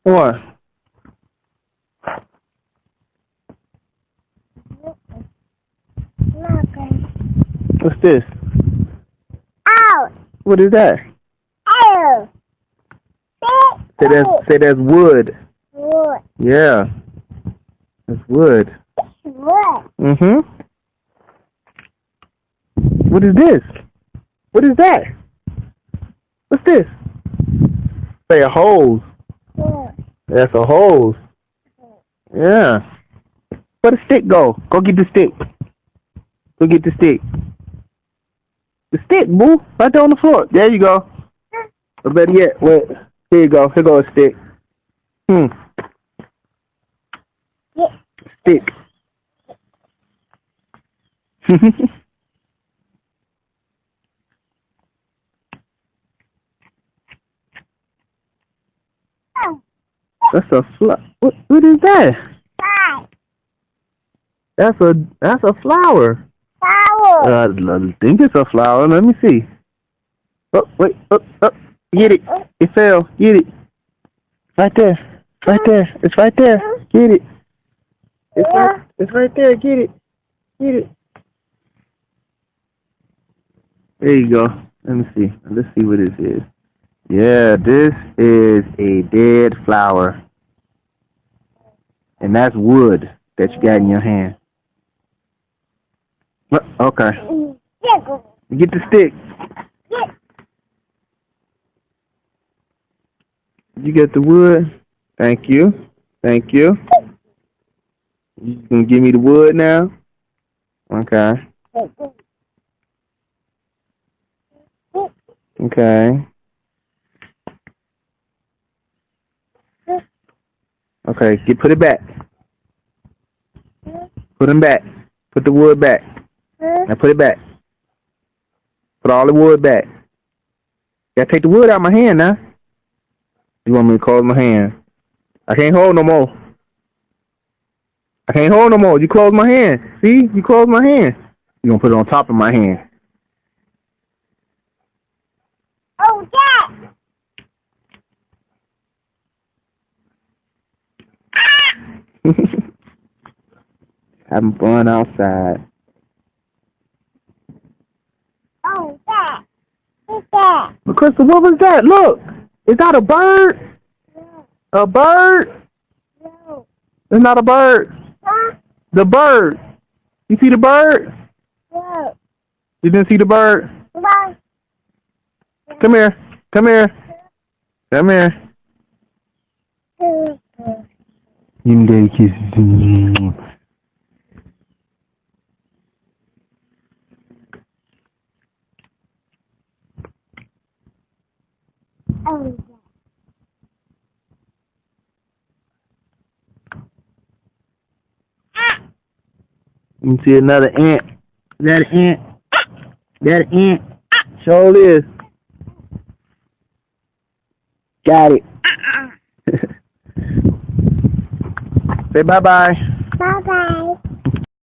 What? What's this? Ow! What is that? Ow! Say that's wood. Wood. Yeah. That's wood. Wood. Mm-hmm. What is this? What is that? What's this? Say a hose. Wood. That's a hose. Yeah. Where the stick go? Go get the stick. Go get the stick. The stick, boo. Right there on the floor. There you go. Or better yet, wait. Here you go. Here goes a stick. Yeah. Stick. That's a what is that? Five. That's a flower. Flower. I think it's a flower. Let me see. Oh, wait. Oh. Get it. It fell. Get it. Right there. Right there. It's right there. Get it. It's right there. Get it. Get it. There you go. Let me see. Let's see what this is. Yeah, this is a dead flower. And that's wood that you got in your hand. Okay. Get the stick. You get the wood? Thank you. Thank you. You gonna give me the wood now? Okay. Okay. Okay, put it back. Put them back. Put the wood back. Now put it back. Put all the wood back. Gotta take the wood out of my hand now. You want me to close my hand? I can't hold no more. I can't hold no more. You close my hand. See? You close my hand. You gonna put it on top of my hand. Oh, yeah. Having fun outside. Oh, yeah. What's that? But Crystal, what was that? Look! Is that a bird? No. A bird? No. It's not a bird. Huh? The bird. You see the bird? No. You didn't see the bird? No. Come here. Come here. Come here. You can get a kiss. Oh, You can see another ant. Is that an ant? That an ant? Sure is. Got it. Say bye-bye. bye-bye.